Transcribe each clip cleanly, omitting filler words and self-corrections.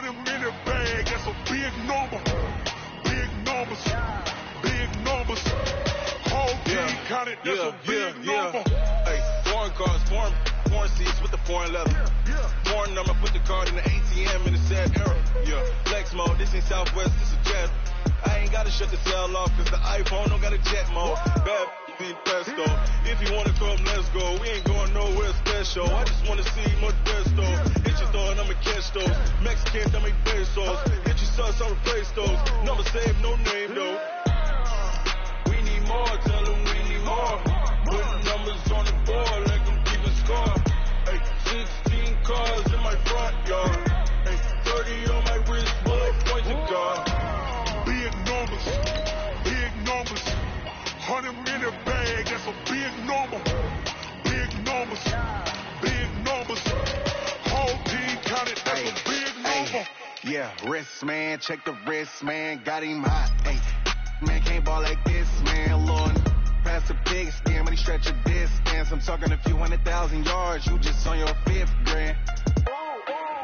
100 in the bag, that's a big number. Big numbers, big numbers. Whole team counted, that's a big number. Hey, foreign cars, foreign seats with the foreign leather. Foreign number, put the card in the ATM in the sad era. Flex mode, this ain't Southwest, this is Jet. I ain't gotta shut the cell off, cause the iPhone don't got a jet mode. Bad being pesto. If you wanna come, let's go. We ain't going nowhere special. I just wanna see Modesto. Hit your thought, I'ma catch those. Mexicans, I make pesos. Hit your sus, I'll replace those. Number saved, no name though. We need more, tell them we need more. Putting numbers on the board like I'm keeping score. Hey, 16 cars in my front yard. Hey, 30 on my wrist, bullet points to God. Big numbers, big numbers. 100 in the bag, that's a big number. Big numbers, big numbers. Whole team counted, that's a big number. Yeah, wrist man, check the wrist man, got him hot. Hey, man can't ball like this, man. Lord, pass the big skin, but he stretch a distance. I'm talking a few 100,000 yards, you just on your 5th grand.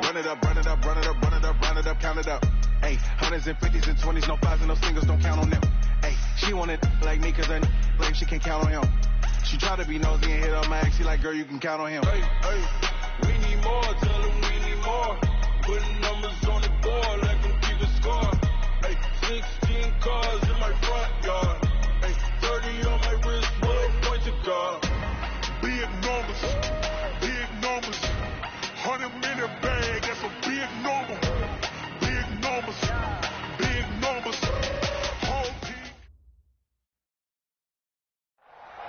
Run it up, run it up, run it up, run it up, run it up, count it up. Hey, hundreds and 50s and 20s, no 5s and no singles, don't count on them. Hey, she wanted like me cause I like she can't count on him. She tried to be nosy and hit on my ex, she like, girl, you can count on him. Hey, we need more, tell them we need more. Putting numbers on the board like I'm keeping score. Hey, 16 cars in my front yard. Hey, 30 on my wrist, bullet point to God. Big numbers, big numbers. 100 in the bag, that's a big number. Big numbers, big numbers. Whole team.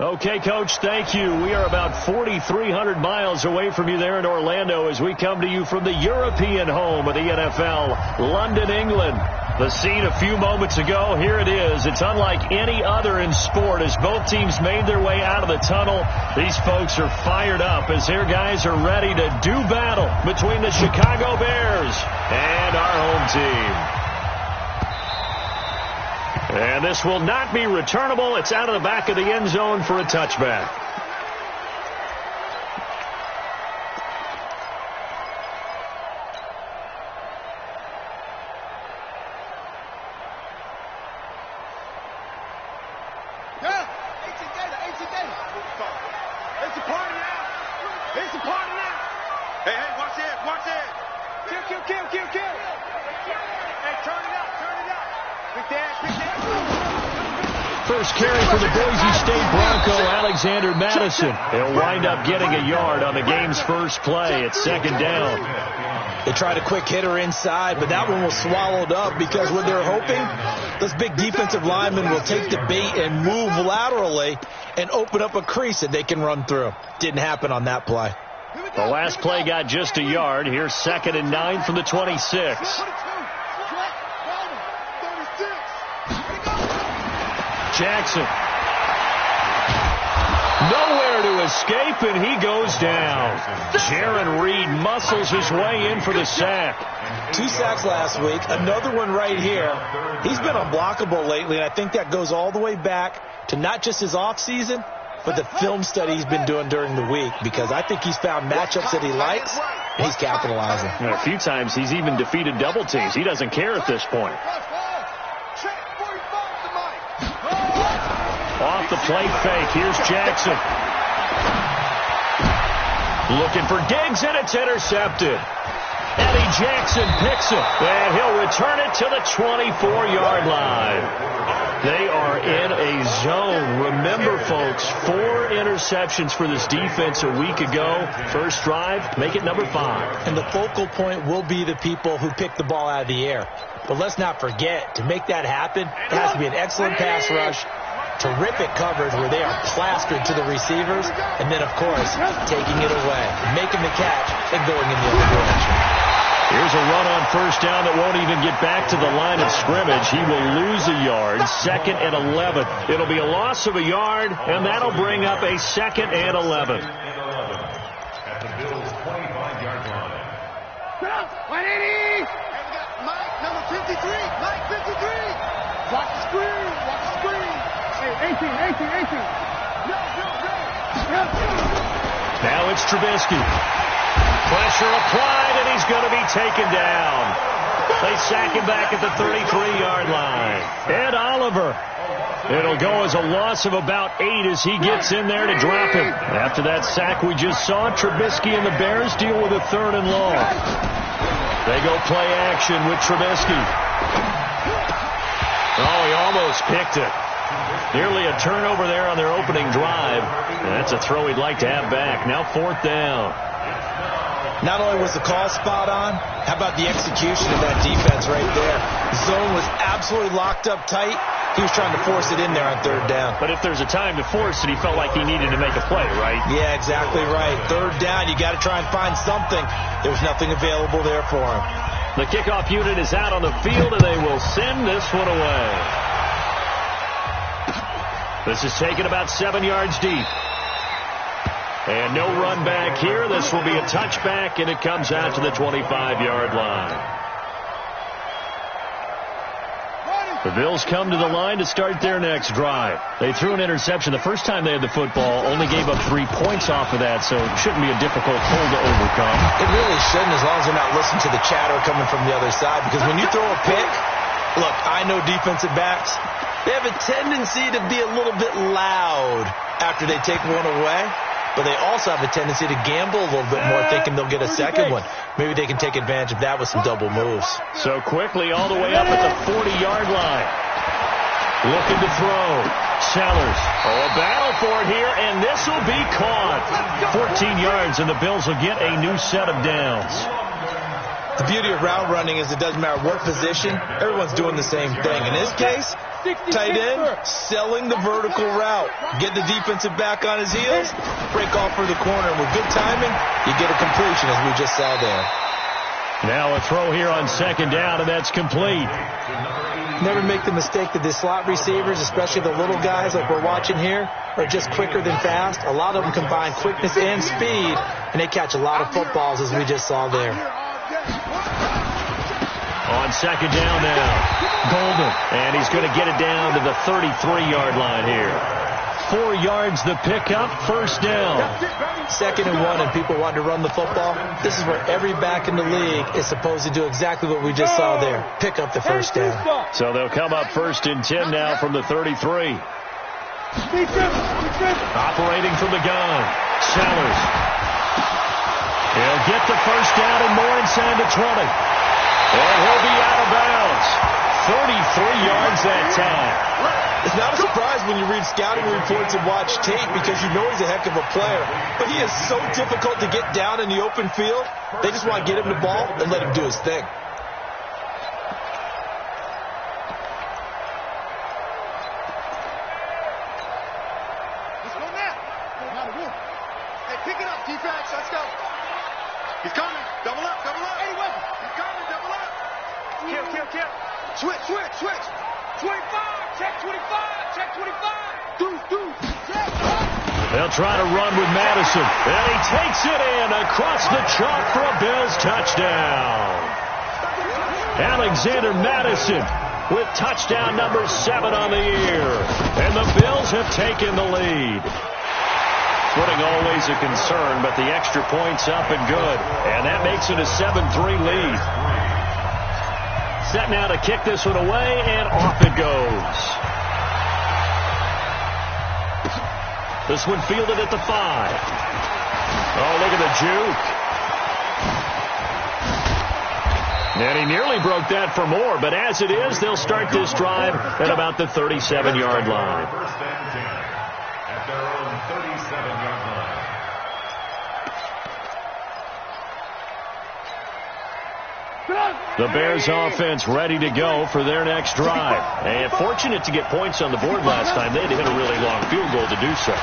Okay, Coach, thank you. We are about 4,300 miles away from you there in Orlando as we come to you from the European home of the NFL, London, England. The scene a few moments ago, here it is. It's unlike any other in sport as both teams made their way out of the tunnel. These folks are fired up as their guys are ready to do battle between the Chicago Bears and our home team. And this will not be returnable. It's out of the back of the end zone for a touchback. First carry for the Boise State Bronco, Alexander Madison. He'll wind up getting a yard on the game's first play. It's second down. They tried a quick hitter inside, but that one was swallowed up because what they're hoping, those big defensive linemen will take the bait and move laterally and open up a crease that they can run through. Didn't happen on that play. The last play got just a yard. Here's 2nd and 9 from the 26. Jackson. Nowhere to escape, and he goes down. Jaron Reed muscles his way in for the sack. 2 sacks last week, another one right here. He's been unblockable lately, and I think that goes all the way back to not just his offseason, but the film study he's been doing during the week, because I think he's found matchups that he likes, and he's capitalizing. And a few times he's even defeated double teams. He doesn't care at this point. Off the play fake, here's Jackson. Looking for Diggs, and it's intercepted. Eddie Jackson picks it, and he'll return it to the 24-yard line. They are in a zone. Remember, folks, 4 interceptions for this defense a week ago. First drive, make it number 5. And the focal point will be the people who pick the ball out of the air. But let's not forget, to make that happen, it has to be an excellent pass rush, terrific coverage where they are plastered to the receivers, and then, of course, taking it away, making the catch, and going in the other direction. Here's a run on first down that won't even get back to the line of scrimmage. He will lose a yard, 2nd and 11. It'll be a loss of a yard, and that'll bring up a 2nd and 11. At the Bills' 25-yard line. 180! Mike, number 53. Mike, 53. Watch the screen. Watch the screen. Hey, 18. Now it's Trubisky. Pressure applied, and he's going to be taken down. They sack him back at the 33-yard line. Ed Oliver. It'll go as a loss of about 8 as he gets in there to drop him. After that sack we just saw, Trubisky and the Bears deal with a 3rd and long. They go play action with Trubisky. Oh, he almost picked it. Nearly a turnover there on their opening drive. And that's a throw he'd like to have back. Now 4th down. Not only was the call spot on, how about the execution of that defense right there? The zone was absolutely locked up tight. He was trying to force it in there on 3rd down. But if there's a time to force it, he felt like he needed to make a play, right? Yeah, exactly right. 3rd down, you got to try and find something. There was nothing available there for him. The kickoff unit is out on the field, and they will send this one away. This is taken about 7 yards deep. And no run back here. This will be a touchback, and it comes out to the 25-yard line. The Bills come to the line to start their next drive. They threw an interception the first time they had the football, only gave up 3 points off of that, so it shouldn't be a difficult hole to overcome. It really shouldn't, as long as they're not listening to the chatter coming from the other side, because when you throw a pick, look, I know defensive backs, they have a tendency to be a little bit loud after they take one away, but they also have a tendency to gamble a little bit more, thinking they'll get a second one. Maybe they can take advantage of that with some double moves. So quickly all the way up at the 40-yard line. Looking to throw. Sellers. Oh, a battle for it here, and this will be caught. 14 yards, and the Bills will get a new set of downs. The beauty of route running is it doesn't matter what position, everyone's doing the same thing. In this case, tight end selling the vertical route. Get the defensive back on his heels, break off for the corner. With good timing, you get a completion, as we just saw there. Now a throw here on 2nd down, and that's complete. Never make the mistake that the slot receivers, especially the little guys like we're watching here, are just quicker than fast. A lot of them combine quickness and speed, and they catch a lot of footballs, as we just saw there. On 2nd down now, Golden, and he's going to get it down to the 33-yard line here. 4 yards the pickup, 1st down. 2nd and 1, and people want to run the football. This is where every back in the league is supposed to do exactly what we just saw there. Pick up the 1st down. So they'll come up 1st and 10 now from the 33. Operating from the gun, Sellers. He'll get the 1st down and more inside the 20. And he'll be out of bounds. 33 yards that time. It's not a surprise when you read scouting reports and watch tape, because you know he's a heck of a player. But he is so difficult to get down in the open field. They just want to get him the ball and let him do his thing. Let's go now. Hey, pick it up, defense. Let's go. He's coming. Double up, double up. Hey, weapon. He's coming. Double up. Kill. Switch. 25. Check 25. Check 25. Do. Check. They'll try to run with Madison. And he takes it in across the chalk for a Bills touchdown. Alexander Madison with touchdown number 7 on the year. And the Bills have taken the lead. Footing always a concern, but the extra point's up and good. And that makes it a 7-3 lead. Set now to kick this one away, and off it goes. This one fielded at the 5. Oh, look at the juke. And he nearly broke that for more, but as it is, they'll start this drive at about the 37-yard line. At their own 37-yard line. The Bears offense ready to go for their next drive. And fortunate to get points on the board last time. They had to hit a really long field goal to do so.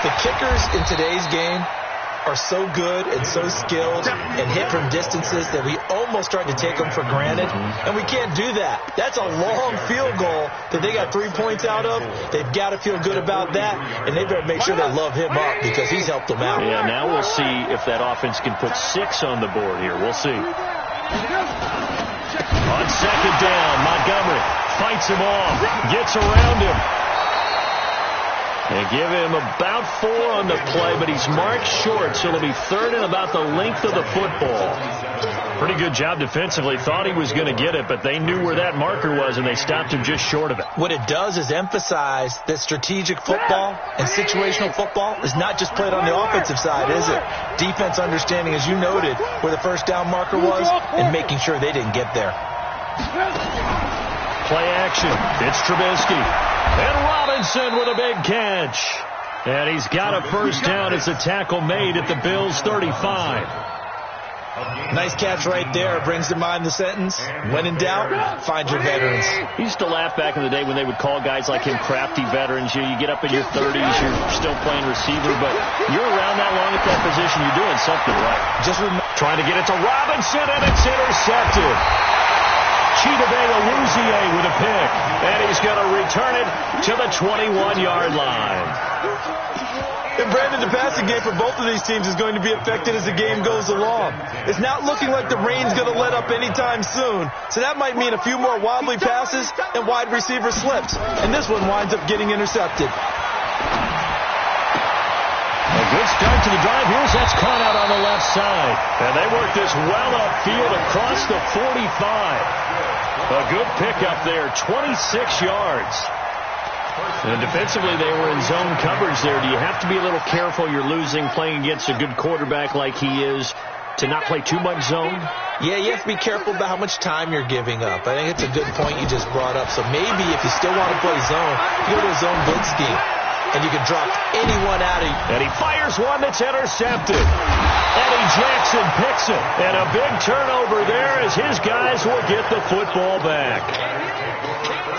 The kickers in today's game are so good and so skilled and hit from distances that we almost start to take them for granted. And we can't do that. That's a long field goal that they got 3 points out of. They've got to feel good about that, and they better make sure they love him up because he's helped them out. Yeah, now we'll see if that offense can put 6 on the board here. We'll see. On 2nd down, Montgomery fights him off, gets around him. They give him about 4 on the play, but he's marked short, so it'll be 3rd and about the length of the football. Pretty good job defensively. Thought he was going to get it, but they knew where that marker was, and they stopped him just short of it. What it does is emphasize that strategic football and situational football is not just played on the offensive side, is it? Defense understanding, as you noted, where the first down marker was and making sure they didn't get there. Play action. It's Trubisky. And Robinson with a big catch. And he's got a first down as the tackle made at the Bills' 35. Nice catch right there. Brings to mind the sentence, when in doubt, find your veterans. He used to laugh back in the day when they would call guys like him crafty veterans. You get up in your 30s, you're still playing receiver, but you're around that long at that position, you're doing something right. Just trying to get it to Robinson, and it's intercepted. Chidobe with a pick, and he's going to return it to the 21-yard line. And Brandon, the passing game for both of these teams is going to be affected as the game goes along. It's not looking like the rain's going to let up anytime soon, so that might mean a few more wobbly passes and wide receiver slips. And this one winds up getting intercepted. A good start to the drive. Here's that's caught out on the left side. And they work this well upfield across the 45. A good pickup there, 26 yards. And defensively, they were in zone coverage there. Do you have to be a little careful? You're losing playing against a good quarterback like he is to not play too much zone? Yeah, you have to be careful about how much time you're giving up. I think it's a good point you just brought up. So maybe if you still want to play zone, you go to a zone blitz scheme. And you can drop anyone out of you. And he fires one that's intercepted. Eddie Jackson picks it. And a big turnover there as his guys will get the football back.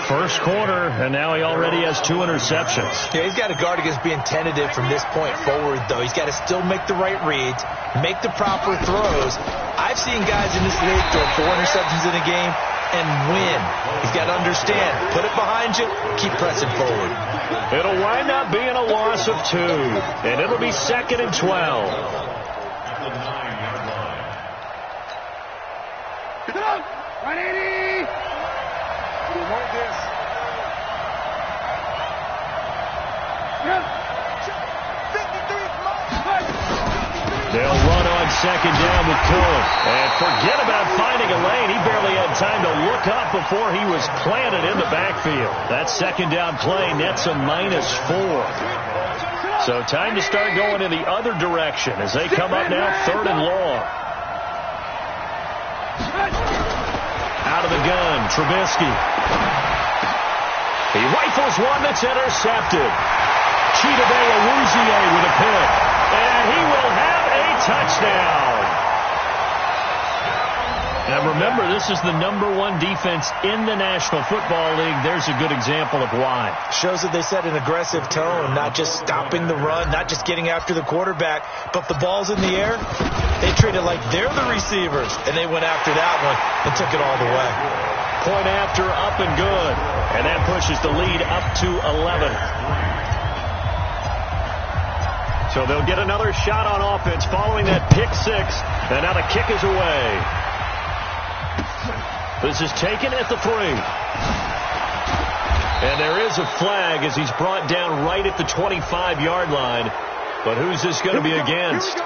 First quarter, and now he already has 2 interceptions. Yeah, he's got to guard against being tentative from this point forward, though. He's got to still make the right reads, make the proper throws. I've seen guys in this league throw 4 interceptions in a game and win. He's got to understand, put it behind you, keep pressing forward. It'll wind up being a loss of 2, and it'll be 2nd and 12. They'll run on second down with Cohen. And forget about finding a lane. He barely had time to look up before he was planted in the backfield. That second down play nets a -4. So time to start going in the other direction as they come up now 3rd and long. Out of the gun, Trubisky. He rifles one that's intercepted. Chidobe with a pick. And he will have a touchdown. Now remember, this is the #1 defense in the National Football League. There's a good example of why. Shows that they set an aggressive tone, not just stopping the run, not just getting after the quarterback, but if the ball's in the air, they treat it like they're the receivers, and they went after that one and took it all the way. Point after, up and good. And that pushes the lead up to 11. So they'll get another shot on offense following that pick 6. And now the kick is away. This is taken at the 3. And there is a flag as he's brought down right at the 25-yard line. But who's this going to be against?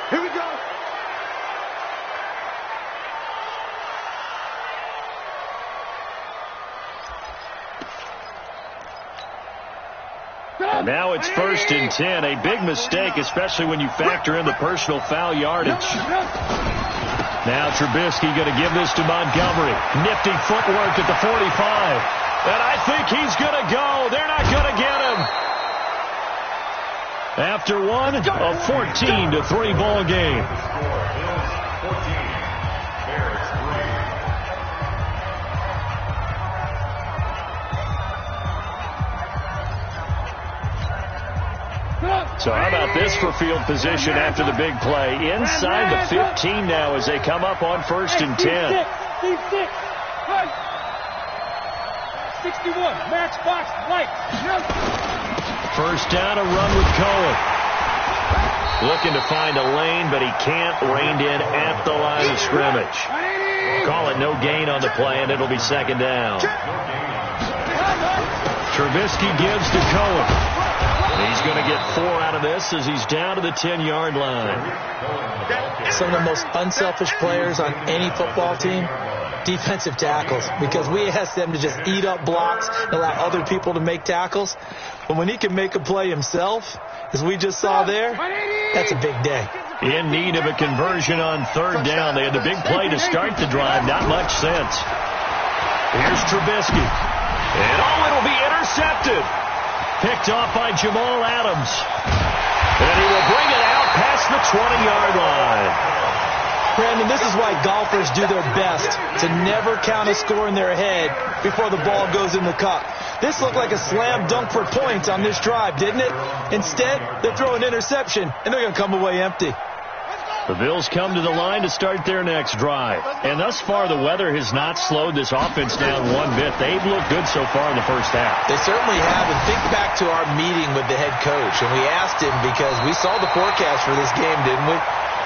Here we go. And now it's 1st and 10. A big mistake, especially when you factor in the personal foul yardage. Now Trubisky going to give this to Montgomery. Nifty footwork at the 45. And I think he's going to go. They're not going to get him. After one, a 14-3 ball game. So how about this for field position after the big play? Inside the 15 now as they come up on 1st and 10. 61, match box, light. First down, a run with Cohen. Looking to find a lane, but he can't. Reined in at the line of scrimmage. Call it no gain on the play, and it'll be 2nd down. Trubisky gives to Cohen. He's going to get 4 out of this as he's down to the 10-yard line. Some of the most unselfish players on any football team, defensive tackles, because we ask them to just eat up blocks and allow other people to make tackles. But when he can make a play himself, as we just saw there, that's a big day. In need of a conversion on 3rd down. They had the big play to start the drive. Not much sense. Here's Trubisky. And it'll be intercepted. Picked off by Jamal Adams. And he will bring it out past the 20-yard line. Brandon, this is why golfers do their best to never count a score in their head before the ball goes in the cup. This looked like a slam dunk for points on this drive, didn't it? Instead, they're throwing interception, and they're going to come away empty. The Bills come to the line to start their next drive. And thus far, the weather has not slowed this offense down one bit. They've looked good so far in the first half. They certainly have. And think back to our meeting with the head coach. And we asked him, because we saw the forecast for this game, didn't we?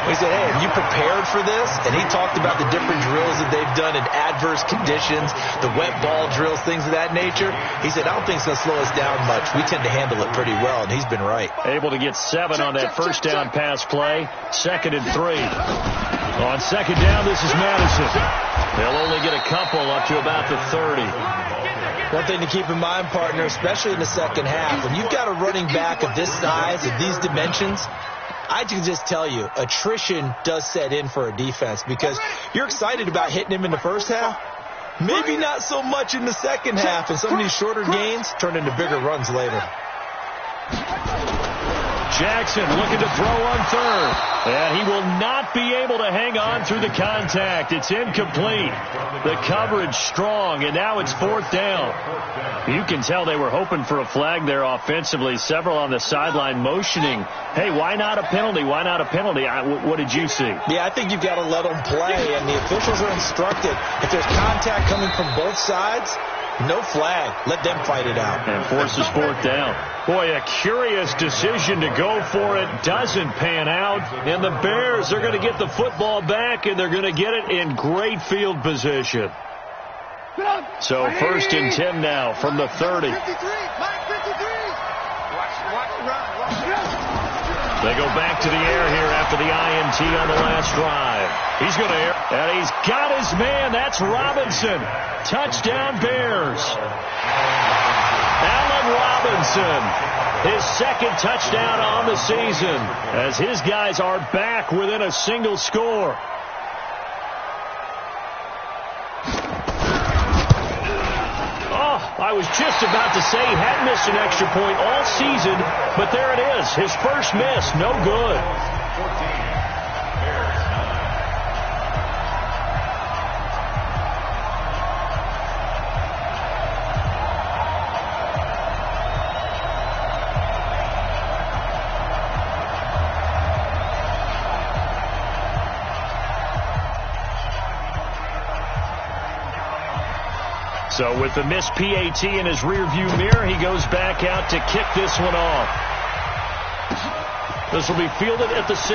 We said, hey, have you prepared for this? And he talked about the different drills that they've done in adverse conditions, the wet ball drills, things of that nature. He said, I don't think it's going to slow us down much. We tend to handle it pretty well, and he's been right. Able to get 7 on that first down pass play. 2nd and 3. On 2nd down, this is Madison. They'll only get a couple up to about the 30. One thing to keep in mind, partner, especially in the second half, when you've got a running back of this size, of these dimensions, I can just tell you, attrition does set in for a defense, because you're excited about hitting him in the first half. Maybe not so much in the second half, and some of these shorter gains turn into bigger runs later. Jackson looking to throw on 3rd. And he will not be able to hang on through the contact. It's incomplete. The coverage strong, and now it's 4th down. You can tell they were hoping for a flag there offensively. Several on the sideline motioning, hey, why not a penalty? Why not a penalty? What did you see? Yeah, I think you've got to let them play, and the officials are instructed. If there's contact coming from both sides, no flag. Let them fight it out. And forces 4th down. Boy, a curious decision to go for it. Doesn't pan out. And the Bears are going to get the football back, and they're going to get it in great field position. So 1st and 10 now from the 30. They go back to the air here after the INT on the last drive. He's going to air, and he's got his man. That's Robinson. Touchdown, Bears. Allen Robinson, his 2nd touchdown on the season, as his guys are back within a single score. I was just about to say he hadn't missed an extra point all season, but there it is. His first miss, no good. So with the missed PAT in his rearview mirror, he goes back out to kick this one off. This will be fielded at the 6.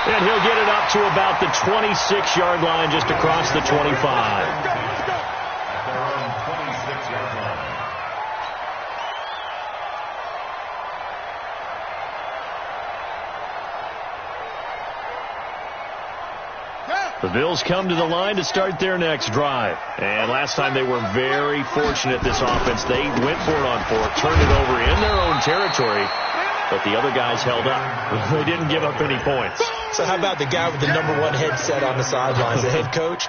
And he'll get it up to about the 26-yard line, just across the 25. The Bills come to the line to start their next drive. And last time they were very fortunate, this offense. They went for it on 4th, turned it over in their own territory, but the other guys held up. They didn't give up any points. So how about the guy with the number 1 headset on the sidelines, the head coach?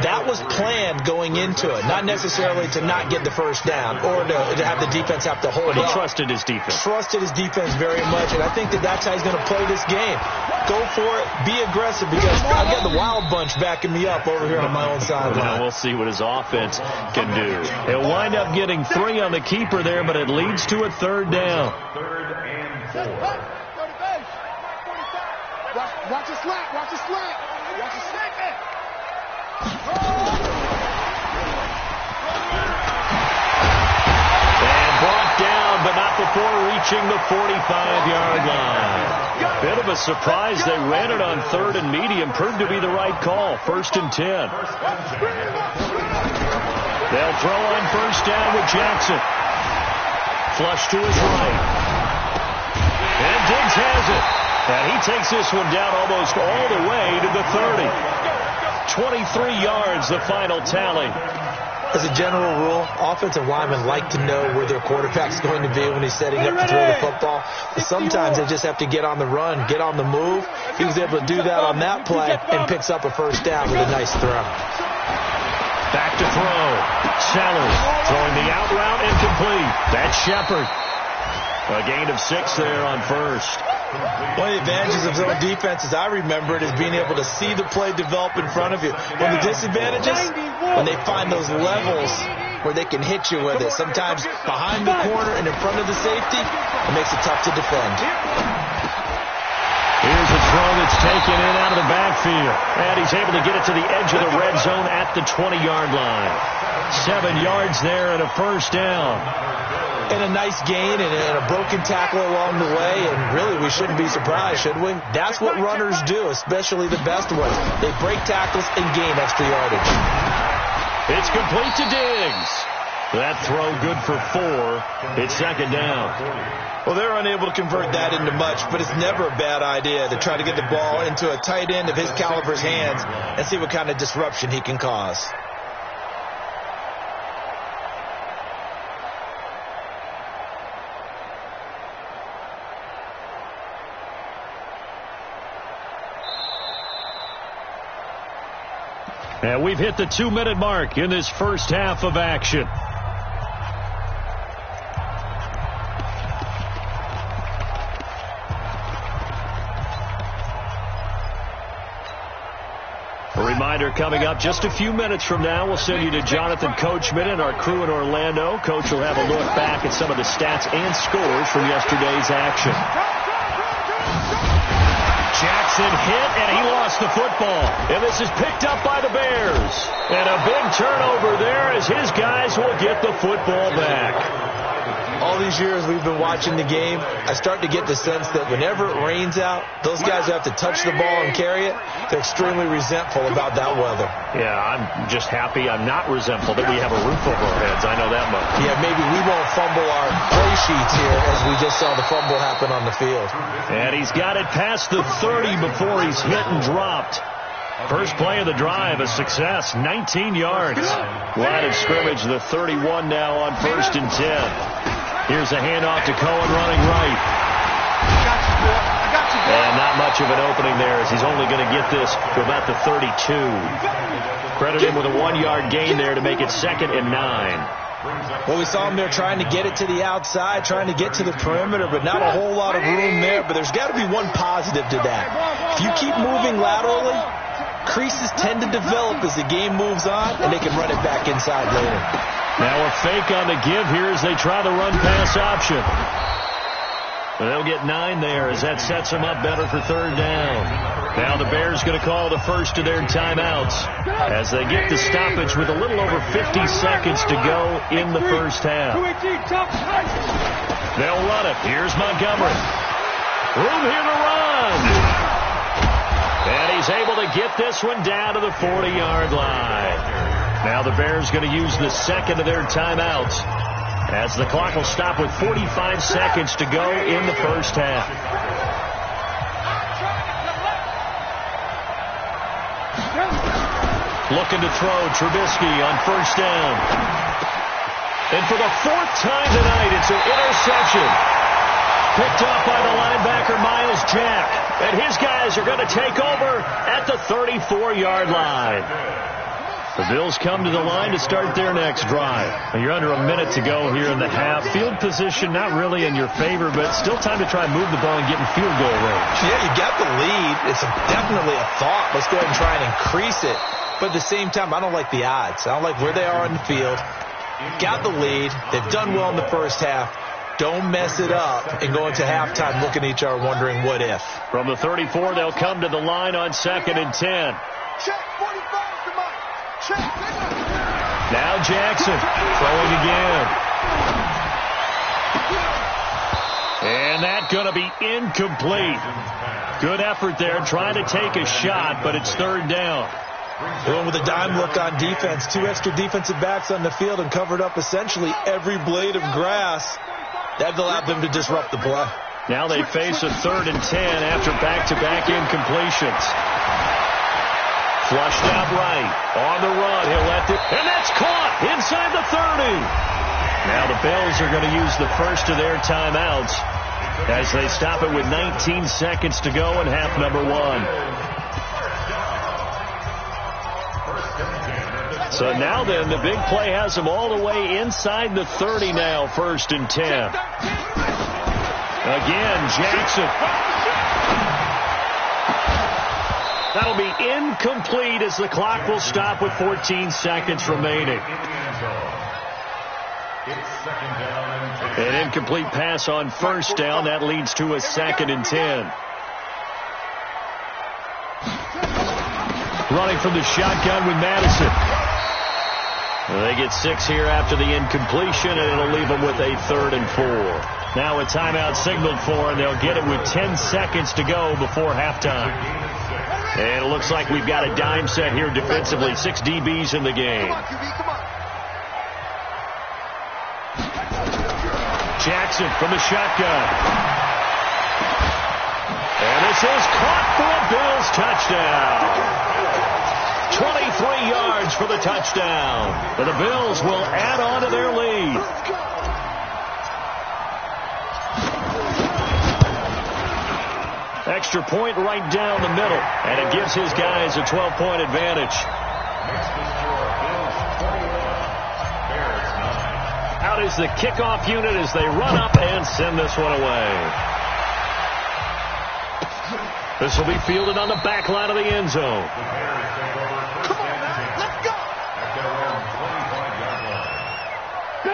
That was planned going into it, not necessarily to not get the first down or to have the defense have to hold up. But he up. trusted his defense. Trusted his defense very much, and I think that's how he's going to play this game. Go for it, be aggressive, because I've got the wild bunch backing me up over here on my own sideline. Well, we'll see what his offense can do. He'll wind up getting 3 on the keeper there, but it leads to a 3rd down. 3rd and 4. Watch the slack, watch the slack. Watch the slack there. And brought down, but not before reaching the 45-yard line. Bit of a surprise. They ran it on 3rd and medium. Proved to be the right call. 1st and 10. They'll throw on 1st down with Jackson. Flush to his right. And Diggs has it. And he takes this one down almost all the way to the 30. 23 yards, the final tally. As a general rule, offensive linemen like to know where their quarterback's going to be when he's setting up to throw the football. But sometimes they just have to get on the run, get on the move. He was able to do that on that play and picks up a first down with a nice throw. Back to throw. Sellers throwing the out route incomplete. That's Shepard. A gain of 6 there on first. One of the advantages of zone defenses, I remember it, is being able to see the play develop in front of you. One of the disadvantages, when they find those levels where they can hit you with it, sometimes behind the corner and in front of the safety, it makes it tough to defend. Here's a throw that's taken in out of the backfield. And he's able to get it to the edge of the red zone at the 20-yard line. 7 yards there and a first down. And a nice gain and a broken tackle along the way, and really we shouldn't be surprised, should we? That's what runners do, especially the best ones. They break tackles and gain extra yardage. It's complete to Diggs. That throw good for 4. It's second down. Well, they're unable to convert that into much, but it's never a bad idea to try to get the ball into a tight end of his caliber's hands and see what kind of disruption he can cause. And we've hit the 2-minute mark in this first half of action. A reminder coming up just a few minutes from now, we'll send you to Jonathan Coachman and our crew in Orlando. Coach will have a look back at some of the stats and scores from yesterday's action. Jackson hit, and he lost the football. And this is picked up by the Bears. And a big turnover there as his guys will get the football back. All these years we've been watching the game, I start to get the sense that whenever it rains out, those guys who have to touch the ball and carry it, they're extremely resentful about that weather. Yeah, I'm just happy I'm not resentful that we have a roof over our heads. I know that much. Yeah, maybe we won't fumble our play sheets here as we just saw the fumble happen on the field. And he's got it past the 30 before he's hit and dropped. First play of the drive, a success, 19 yards. Line of scrimmage, the 31 now on 1st and 10. Here's a handoff to Cohen running right. And not much of an opening there as he's only going to get this to about the 32. Credit him with a 1-yard gain there to make it 2nd and 9. Well, we saw him there trying to get it to the outside, trying to get to the perimeter, but not a whole lot of room there. But there's got to be one positive to that. If you keep moving laterally, creases tend to develop as the game moves on, and they can run it back inside later. Now a fake on the give here as they try the run-pass option. They'll get 9 there as that sets them up better for 3rd down. Now the Bears going to call the first of their timeouts as they get the stoppage with a little over 50 seconds to go in the first half. They'll run it. Here's Montgomery. Room here to run. And he's able to get this one down to the 40-yard line. Now the Bears going to use the second of their timeouts as the clock will stop with 45 seconds to go in the first half. Looking to throw, Trubisky on 1st down. And for the 4th time tonight, it's an interception. Picked off by the linebacker, Miles Jack. And his guys are going to take over at the 34-yard line. The Bills come to the line to start their next drive. You're under a minute to go here in the half. Field position not really in your favor, but still time to try and move the ball and get in field goal range. Yeah, you got the lead. It's definitely a thought. Let's go ahead and try and increase it. But at the same time, I don't like the odds. I don't like where they are on the field. Got the lead. They've done well in the first half. Don't mess it up and go into halftime looking at each other wondering what if. From the 34, they'll come to the line on 2nd and 10. Check 45. Now Jackson throwing again. And that's going to be incomplete. Good effort there trying to take a shot, but it's 3rd down. Going with a dime look on defense. 2 extra defensive backs on the field and covered up essentially every blade of grass. That allowed them to disrupt the play. Now they face a 3rd and 10 after back-to-back incompletions. Flushed out right. On the run. He'll let it. And that's caught inside the 30. Now the Bills are going to use the first of their timeouts as they stop it with 19 seconds to go in half number 1. So now then, the big play has them all the way inside the 30 now, 1st and 10. Again, Jackson. That'll be incomplete as the clock will stop with 14 seconds remaining. An incomplete pass on 1st down. That leads to a 2nd and 10. Running from the shotgun with Madison. They get 6 here after the incompletion, and it'll leave them with a 3rd and 4. Now a timeout signaled for, and they'll get it with 10 seconds to go before halftime. And it looks like we've got a dime set here defensively. 6 DBs in the game. Jackson from the shotgun. And this is caught for a Bills touchdown. 23 yards for the touchdown. But the Bills will add on to their lead. Extra point right down the middle, and it gives his guys a 12-point advantage. Out is the kickoff unit as they run up and send this one away. This will be fielded on the back line of the end zone.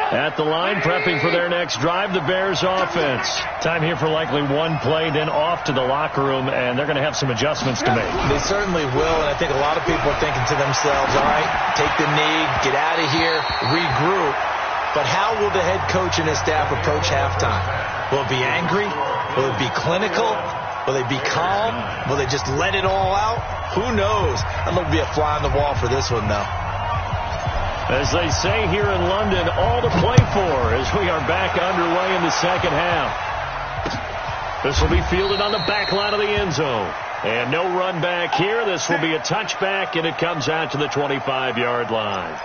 At the line, prepping for their next drive, the Bears offense. Time here for likely one play, then off to the locker room, and they're going to have some adjustments to make. They certainly will, and I think a lot of people are thinking to themselves, all right, take the knee, get out of here, regroup. But how will the head coach and his staff approach halftime? Will it be angry? Will it be clinical? Will they be calm? Will they just let it all out? Who knows? I'm going to be a fly on the wall for this one, though. As they say here in London, all to play for as we are back underway in the second half. This will be fielded on the back line of the end zone. And no run back here. This will be a touchback, and it comes out to the 25-yard line.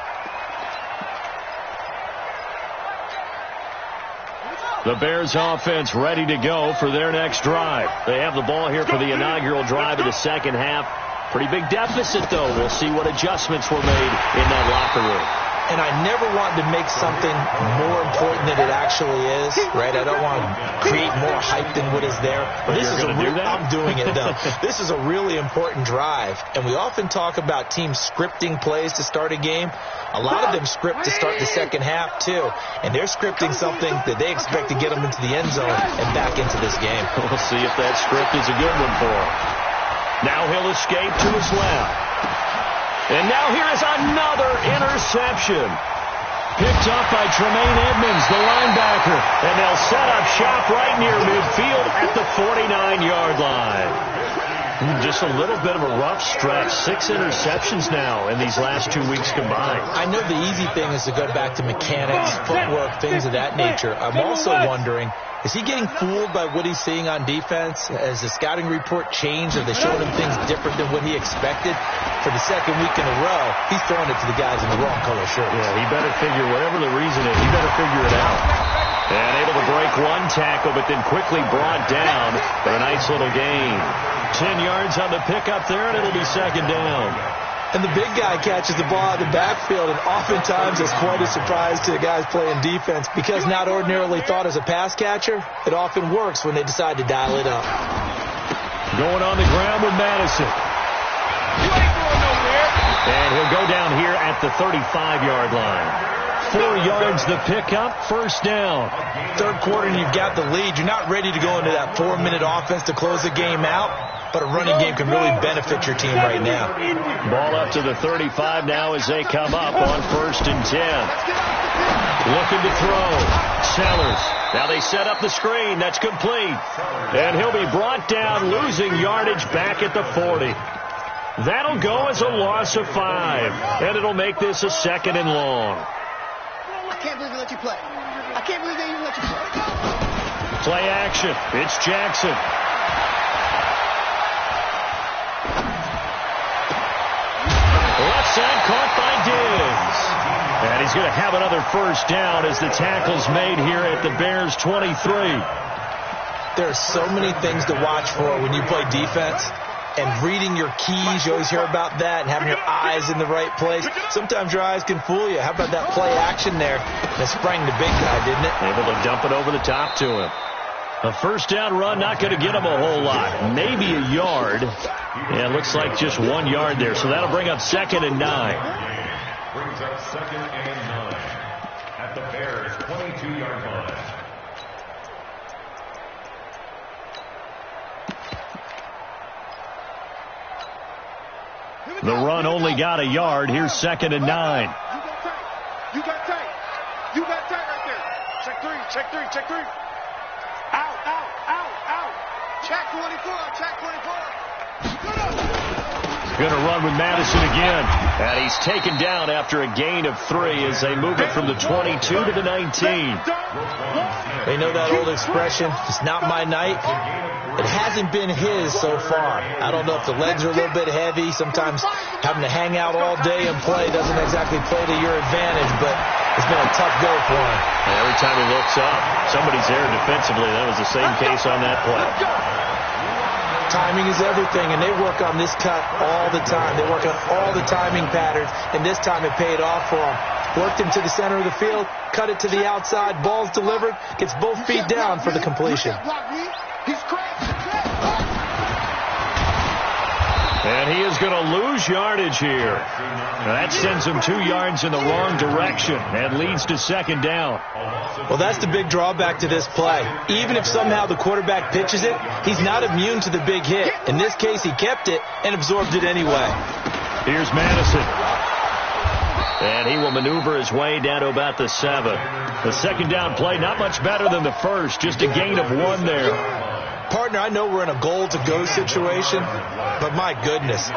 The Bears offense ready to go for their next drive. They have the ball here for the inaugural drive of the second half. Pretty big deficit, though. We'll see what adjustments were made in that locker room. And I never want to make something more important than it actually is, right? I don't want to create more hype than what is there. But this is I'm doing it, though. This is a really important drive. And we often talk about teams scripting plays to start a game. A lot of them script to start the second half, too. And they're scripting something that they expect to get them into the end zone and back into this game. We'll see if that script is a good one for them. Now he'll escape to his left. And now here is another interception. Picked up by Tremaine Edmonds, the linebacker. And they'll set up shop right near midfield at the 49-yard line. Just a little bit of a rough stretch. 6 interceptions now in these last 2 weeks combined. I know the easy thing is to go back to mechanics, footwork, things of that nature. I'm also wondering, is he getting fooled by what he's seeing on defense? Has the scouting report changed? Have they shown him things different than what he expected? For the second week in a row, he's throwing it to the guys in the wrong color shirts. Yeah, he better figure, whatever the reason is, he better figure it out. And able to break one tackle, but then quickly brought down for a nice little gain. 10 yards on the pickup there, and it'll be second down. And the big guy catches the ball out of the backfield, and oftentimes it's quite a surprise to the guys playing defense because not ordinarily thought as a pass catcher, it often works when they decide to dial it up. Going on the ground with Madison. And he'll go down here at the 35-yard line. 4 yards the pickup, first down. Third quarter and you've got the lead. You're not ready to go into that 4-minute offense to close the game out, but a running game can really benefit your team right now. Ball up to the 35 now as they come up on 1st and 10. Looking to throw. Sellers. Now they set up the screen. That's complete. And he'll be brought down, losing yardage back at the 40. That'll go as a loss of 5. And it'll make this a 2nd and long. I can't believe they let you play. I can't believe they even let you play. Play action. It's Jackson. Left side caught by Diggs. And he's going to have another first down as the tackle's made here at the Bears' 23. There are so many things to watch for when you play defense. And reading your keys, you always hear about that, and having your eyes in the right place. Sometimes your eyes can fool you. How about that play action there? That sprang the big guy, didn't it? Able to dump it over the top to him. A first down run, not going to get him a whole lot. Maybe a yard. Yeah, it looks like just 1 yard there. So that'll bring up 2nd and 9. Brings up 2nd and 9 at the Bears' 22-yard line. The run only got a yard. Here's 2nd and 9. You got tight. You got tight right there. Check 3, check 3, check 3. Out. Check 24, check 24. Going to run with Madison again. And he's taken down after a gain of 3 as they move it from the 22 to the 19. They know that old expression, it's not my night. It hasn't been his so far. I don't know if the legs are a little bit heavy. Sometimes having to hang out all day and play doesn't exactly play to your advantage, but it's been a tough go for him. And every time he looks up, somebody's there defensively. That was the same case on that play. Timing is everything, and they work on this cut all the time. They work on all the timing patterns, and this time it paid off for them. Worked him to the center of the field, cut it to the outside, ball's delivered, gets both feet down for the completion. And he is going to lose yardage here. That sends him 2 yards in the wrong direction and leads to 2nd down. Well, that's the big drawback to this play. Even if somehow the quarterback pitches it, he's not immune to the big hit. In this case, he kept it and absorbed it anyway. Here's Madison. And he will maneuver his way down to about the 7. The 2nd down play, not much better than the first. Just a gain of 1 there. Partner, I know we're in a goal-to-go situation, but my goodness,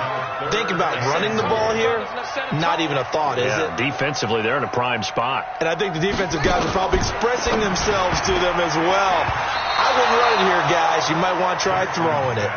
think about running the ball here. Not even a thought, is it? Defensively, they're in a prime spot. And I think the defensive guys are probably expressing themselves to them as well. I wouldn't run it here, guys. You might want to try throwing it.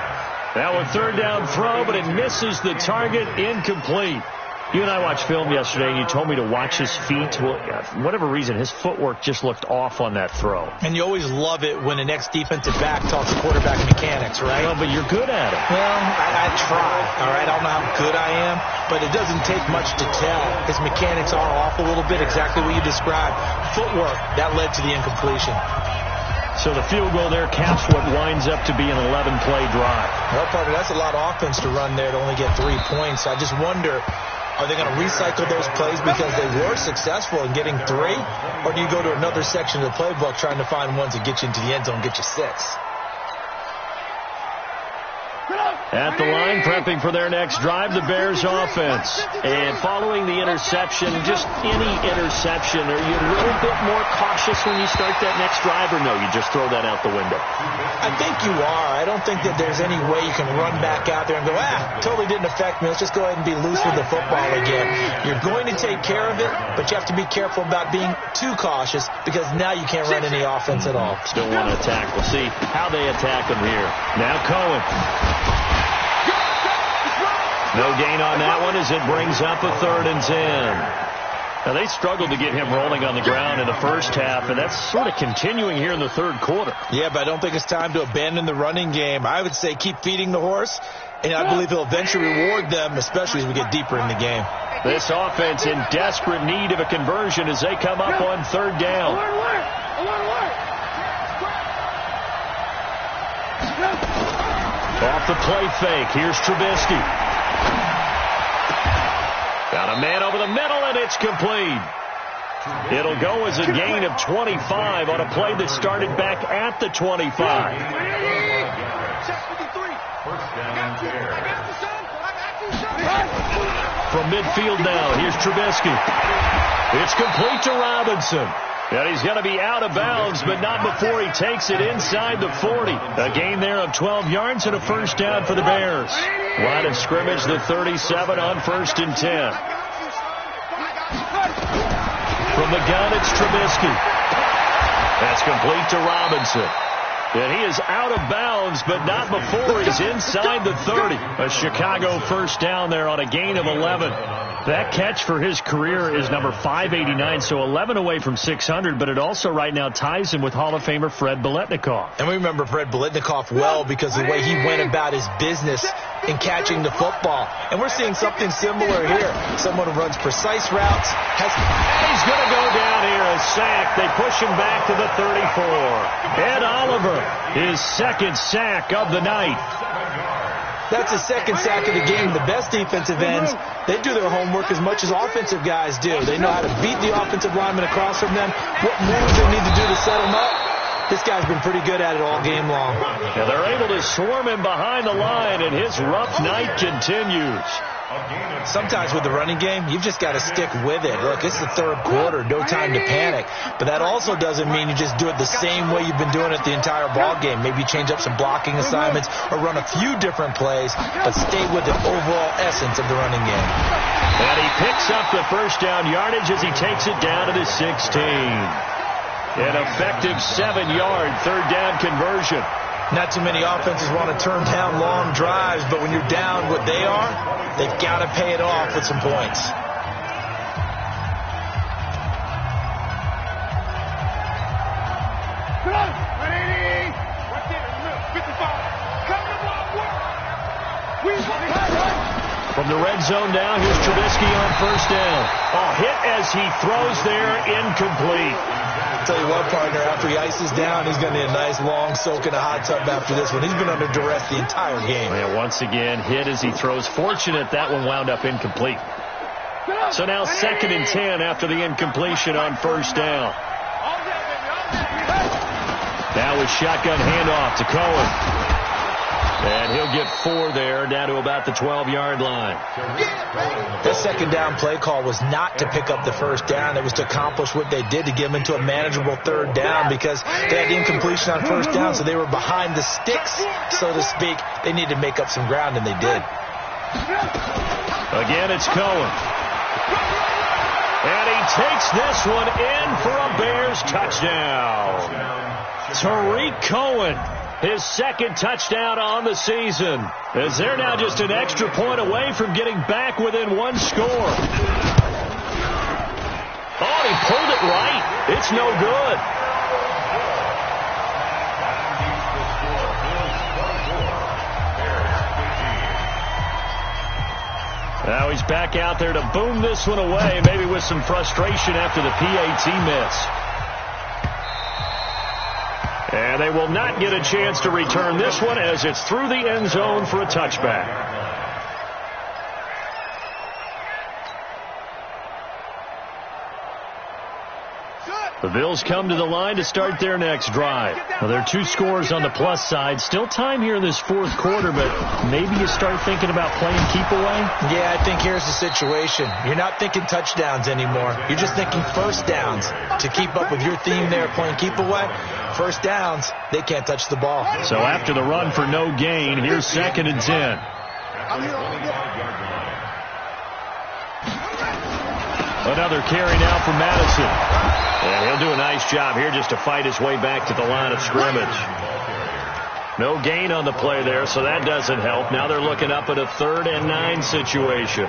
Now a 3rd down throw, but it misses the target, incomplete. You and I watched film yesterday, and you told me to watch his feet. Well, for whatever reason, his footwork just looked off on that throw. And you always love it when an ex-defensive back talks quarterback mechanics, right? Well, but you're good at it. Well, I try, all right? I don't know how good I am, but it doesn't take much to tell. His mechanics are off a little bit, exactly what you described. Footwork, that led to the incompletion. So the field goal there caps what winds up to be an 11-play drive. Well, partner, that's a lot of offense to run there to only get 3 points. I just wonder, are they going to recycle those plays because they were successful in getting 3? Or do you go to another section of the playbook trying to find ones that get you into the end zone, get you 6? At the line, prepping for their next drive, the Bears offense. And following the interception, just any interception, are you a little bit more cautious when you start that next drive, or no, you just throw that out the window? I think you are. I don't think that there's any way you can run back out there and go, totally didn't affect me. Let's just go ahead and be loose with the football again. You're going to take care of it, but you have to be careful about being too cautious because now you can't run any offense at all. Still want to attack. We'll see how they attack him here. Now Cohen. No gain on that one as it brings up a 3rd and 10. Now, they struggled to get him rolling on the ground in the first half, and that's sort of continuing here in the 3rd quarter. Yeah, but I don't think it's time to abandon the running game. I would say keep feeding the horse, and I believe he'll eventually reward them, especially as we get deeper in the game. This offense in desperate need of a conversion as they come up on 3rd down. Off the play fake, here's Trubisky. Got a man over the middle, and it's complete. It'll go as a gain of 25 on a play that started back at the 25. From midfield now, here's Trubisky. It's complete to Robinson. And he's going to be out of bounds, but not before he takes it inside the 40. A gain there of 12 yards and a first down for the Bears. Line of scrimmage, the 37 on 1st and 10. From the gun, it's Trubisky. That's complete to Robinson. And he is out of bounds, but not before he's inside the 30. A Chicago first down there on a gain of 11. That catch for his career is number 589, so 11 away from 600, but it also right now ties him with Hall of Famer Fred Biletnikoff. And we remember Fred Biletnikoff well because of the way he went about his business in catching the football. And we're seeing something similar here. Someone who runs precise routes. And he's going to go down here, a sack. They push him back to the 34. Ed Oliver, his second sack of the night. That's the second sack of the game. The best defensive ends, they do their homework as much as offensive guys do. They know how to beat the offensive lineman across from them, what moves they need to do to set them up. This guy's been pretty good at it all game long. Yeah, they're able to swarm him behind the line, and his rough night continues. Sometimes with the running game, you've just got to stick with it. Look, it's the third quarter, no time to panic. But that also doesn't mean you just do it the same way you've been doing it the entire ball game. Maybe change up some blocking assignments or run a few different plays, but stay with the overall essence of the running game. And he picks up the first down yardage as he takes it down to the 16. An effective 7-yard third down conversion. Not too many offenses want to turn down long drives, but when you're down what they are, they've got to pay it off with some points. From the red zone down, here's Trubisky on first down. Oh, hit as he throws there, incomplete. I'll tell you what, partner, after he ices down, he's going to need a nice long soak in a hot tub after this one. He's been under duress the entire game. Yeah, once again, hit as he throws. Fortunate that one wound up incomplete. So now 2nd and 10 after the incompletion on first down. Now with shotgun handoff to Cohen. And he'll get 4 there, down to about the 12-yard line. That second down play call was not to pick up the first down. It was to accomplish what they did, to get them into a manageable third down, because they had the incompletion on first down, so they were behind the sticks, so to speak. They needed to make up some ground, and they did. Again, it's Cohen. And he takes this one in for a Bears touchdown. Tariq Cohen, his second touchdown on the season, as they're now just an extra point away from getting back within one score. Oh, he pulled it right. It's no good. Now he's back out there to boom this one away, maybe with some frustration after the PAT miss. And they will not get a chance to return this one as it's through the end zone for a touchback. The Bills come to the line to start their next drive. Well, there are 2 scores on the plus side. Still time here in this fourth quarter, but maybe you start thinking about playing keep away? Yeah, I think here's the situation. You're not thinking touchdowns anymore. You're just thinking first downs. To keep up with your theme there, playing keep away, first downs, they can't touch the ball. So after the run for no gain, here's 2nd and 10. Another carry now for Madison. And he'll do a nice job here just to fight his way back to the line of scrimmage. No gain on the play there, so that doesn't help. Now they're looking up at a 3rd and 9 situation.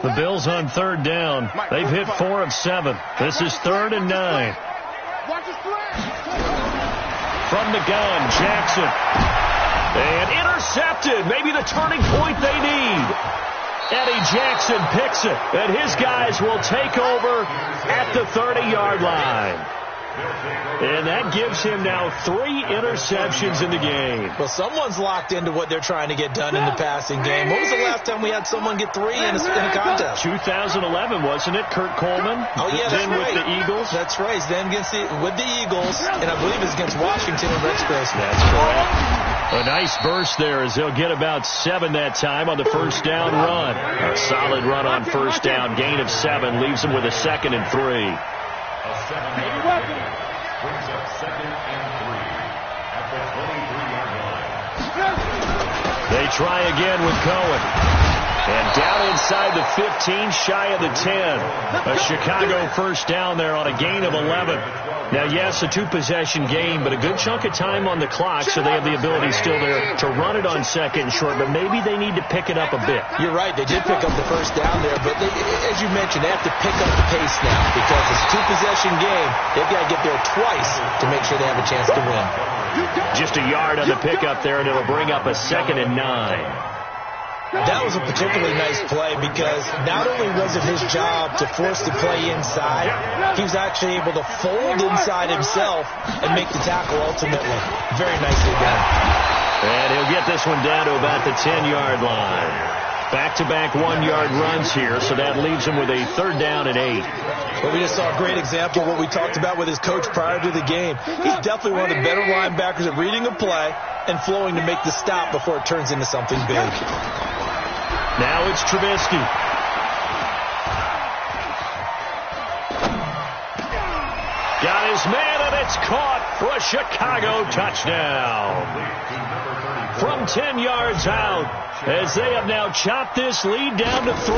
The Bills on 3rd down. They've hit 4 of 7. This is 3rd and 9. From the gun, Jackson. And intercepted. Maybe the turning point they need. Eddie Jackson picks it, and his guys will take over at the 30-yard line. And that gives him now 3 interceptions in the game. Well, someone's locked into what they're trying to get done in the passing game. When was the last time we had someone get 3 in a contest? 2011, wasn't it? Kurt Coleman? Oh, yeah, that's then right. With the Eagles? That's right. Then with the Eagles, and I believe it's against Washington and Rex Grossman. That's correct. A nice burst there as they'll get about 7 that time on the first down run. A solid run on first down. Gain of 7 leaves them with a 2nd and 3. A 7-yard gain brings up 2nd and 3 at the 23-yard line. They try again with Cohen. And down inside the 15, shy of the 10. A Chicago first down there on a gain of 11. Now, yes, a two-possession game, but a good chunk of time on the clock, so they have the ability still there to run it on second and short, but maybe they need to pick it up a bit. You're right. They did pick up the first down there, but as you mentioned, they have to pick up the pace now because it's a two-possession game. They've got to get there twice to make sure they have a chance to win. Just a yard on the pickup there, and it'll bring up a 2nd and 9. That was a particularly nice play because not only was it his job to force the play inside, he was actually able to fold inside himself and make the tackle ultimately. Very nicely done. And he'll get this one down to about the 10-yard line. Back-to-back 1-yard runs here, so that leaves him with a 3rd down and 8. Well, we just saw a great example of what we talked about with his coach prior to the game. He's definitely one of the better linebackers at reading a play and flowing to make the stop before it turns into something big. Now it's Trubisky. Got his man, and it's caught for a Chicago touchdown. From 10 yards out, as they have now chopped this lead down to 3.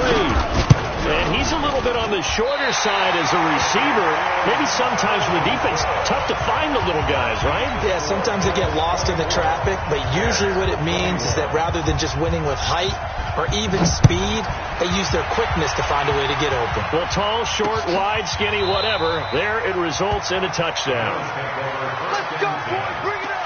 And he's a little bit on the shorter side as a receiver. Maybe sometimes for the defense, tough to find the little guys, right? Yeah, sometimes they get lost in the traffic, but usually what it means is that rather than just winning with height or even speed, they use their quickness to find a way to get open. Well, tall, short, wide, skinny, whatever, there it results in a touchdown. Let's go, boys. Bring it up.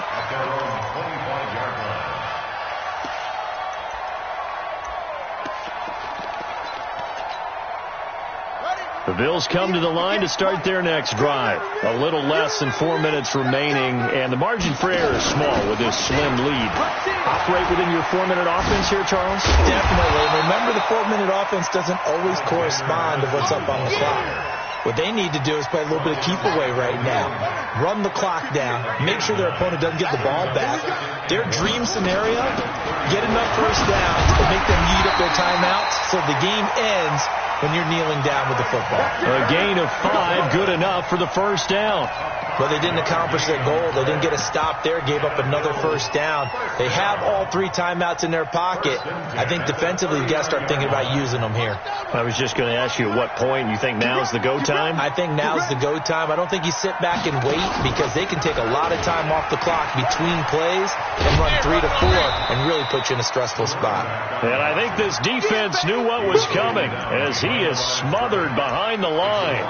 The Bills come to the line to start their next drive. A little less than 4 minutes remaining, and the margin for error is small with this slim lead. Operate within your 4-minute offense here, Charles? Definitely. Remember, the 4-minute offense doesn't always correspond to what's up on the clock. What they need to do is play a little bit of keep away right now. Run the clock down. Make sure their opponent doesn't get the ball back. Their dream scenario, get enough first downs to make them eat up their timeouts so the game ends when you're kneeling down with the football. A gain of 5, good enough for the first down. Well, they didn't accomplish their goal. They didn't get a stop there, gave up another first down. They have all 3 timeouts in their pocket. I think defensively, you've got to start thinking about using them here. I was just going to ask you at what point you think now's the go time? I think now's the go time. I don't think you sit back and wait because they can take a lot of time off the clock between plays and run 3 to 4 and really put you in a stressful spot. And I think this defense knew what was coming as he is smothered behind the line.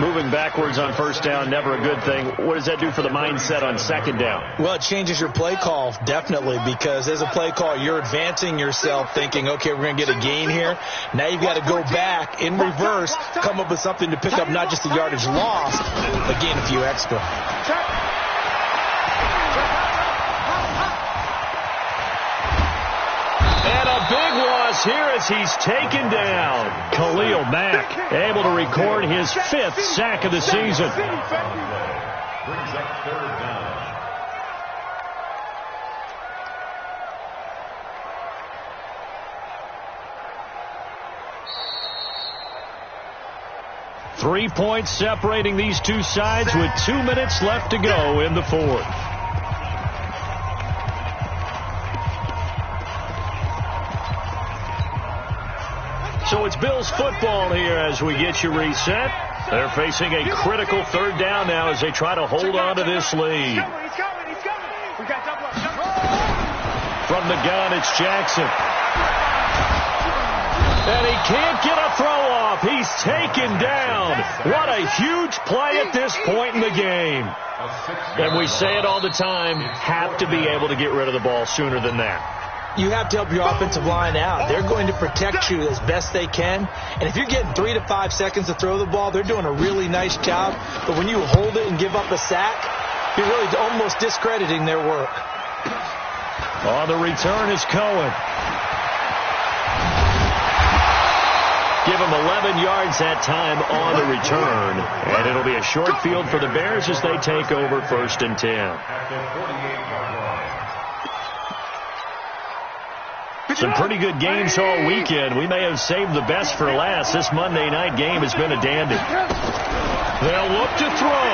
Moving backwards on first down, never a good thing. What does that do for the mindset on second down? Well, it changes your play call, definitely, because as a play call, you're advancing yourself thinking, okay, we're going to get a gain here. Now you've got to go back in reverse, come up with something to pick up not just the yardage lost, but gain a few extra. And a big loss here as he's taken down. Khalil Mack able to record his 5th sack of the season. Brings up 3rd down. Three points separating these two sides with 2 minutes left to go in the 4th. So it's Bills football here as we get you reset. They're facing a critical 3rd down now as they try to hold on to this lead. He's coming. We got double up. From the gun, it's Jackson. And he can't get a throw off. He's taken down. What a huge play at this point in the game. And we say it all the time, have to be able to get rid of the ball sooner than that. You have to help your offensive line out. They're going to protect you as best they can. And if you're getting 3 to 5 seconds to throw the ball, they're doing a really nice job. But when you hold it and give up a sack, you're really almost discrediting their work. On the return is Cohen. Give him 11 yards that time on the return. And it'll be a short field for the Bears as they take over 1st and 10. Some pretty good games all weekend. We may have saved the best for last. This Monday night game has been a dandy. They'll look to throw.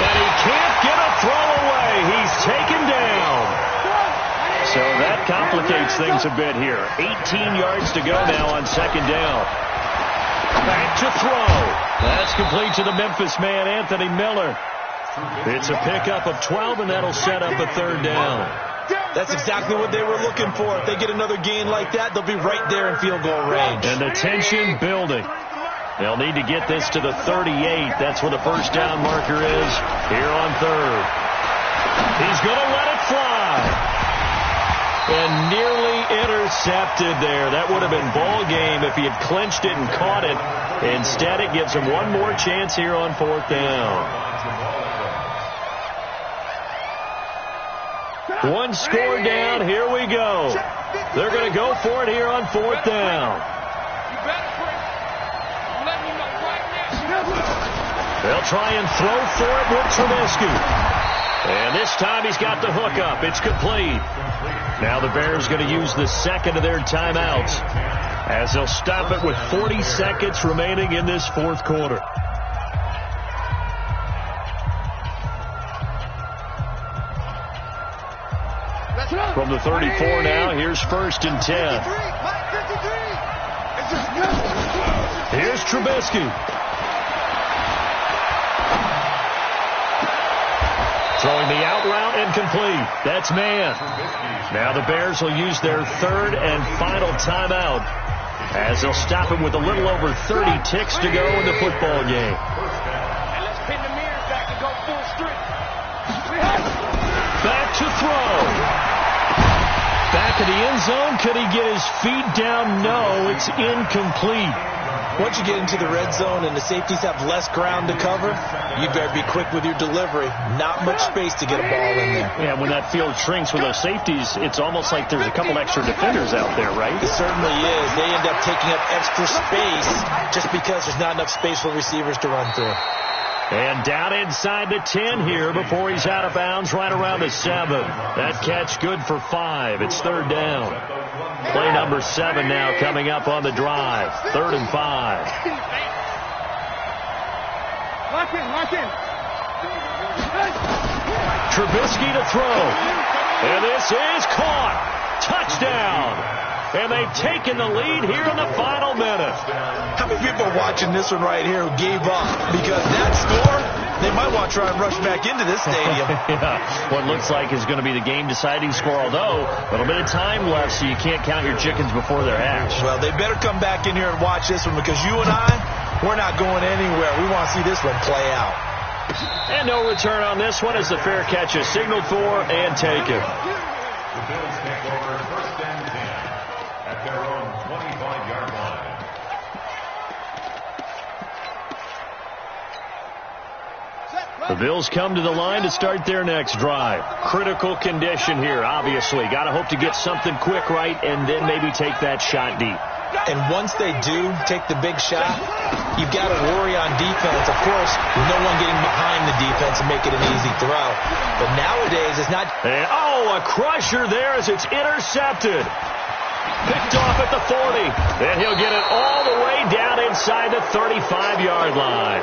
And he can't get a throw away. He's taken down. So that complicates things a bit here. 18 yards to go now on second down. Back to throw. That's complete to the Memphis man, Anthony Miller. It's a pickup of 12, and that'll set up a third down. That's exactly what they were looking for. If they get another gain like that, they'll be right there in field goal range. And the tension building. They'll need to get this to the 38. That's where the first down marker is here on third. He's going to let it fly. And nearly intercepted there. That would have been ball game if he had clinched it and caught it. Instead, it gives him one more chance here on fourth down. One score down. Here we go. They're going to go for it here on fourth down. They'll try and throw for it with Trubisky. And this time he's got the hook up. It's complete. Now the Bears going to use the second of their timeouts as they'll stop it with 40 seconds remaining in this fourth quarter. From the 34 now, here's first and 10. Here's Trubisky. Throwing the out route and complete. That's man. Now the Bears will use their third and final timeout as they'll stop it with a little over 30 ticks to go in the football game. And let's pin the mirrors back and go full strength. Back to throw. Back in the end zone. Could he get his feet down? No, it's incomplete. Once you get into the red zone and the safeties have less ground to cover, you better be quick with your delivery. Not much space to get a ball in there. Yeah, when that field shrinks with those safeties, it's almost like there's a couple extra defenders out there, right? It certainly is. They end up taking up extra space just because there's not enough space for receivers to run through. And down inside the 10 here before he's out of bounds, right around the 7. That catch good for 5. It's third down. Play number 7 now coming up on the drive. 3rd and 5. Lock in. Trubisky to throw. And this is caught. Touchdown. And they've taken the lead here in the final minute. How many people are watching this one right here who gave up? Because that score, they might want to try and rush back into this stadium. Yeah, what looks like is going to be the game-deciding score, although a little bit of time left, so you can't count your chickens before they're hatched. Well, they better come back in here and watch this one because you and I, we're not going anywhere. We want to see this one play out. And no return on this one as the fair catch is signaled for and taken. The Bills take over first and 10 at their own 25-yard line. The Bills come to the line to start their next drive. Critical condition here, obviously. Got to hope to get something quick right and then maybe take that shot deep. And once they do take the big shot, you've got to worry on defense. Of course, no one getting behind the defense and make it an easy throw. But nowadays, it's not... And, a crusher there as it's intercepted. Picked off at the 40. Then he'll get it all the way down inside the 35-yard line.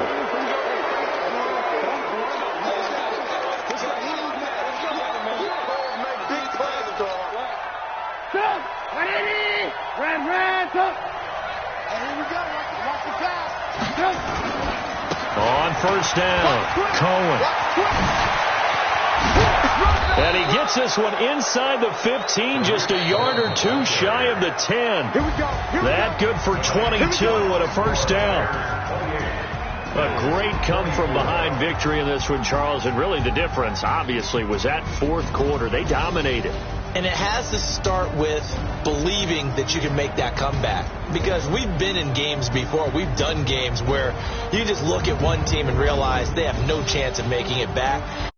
On first down, Cohen. And he gets this one inside the 15, just a yard or two shy of the 10. That good for 22 and a first down. A great come-from-behind victory in this one, Charles. And really the difference, obviously, was that fourth quarter. They dominated. And it has to start with believing that you can make that comeback. Because we've been in games before. We've done games where you just look at one team and realize they have no chance of making it back.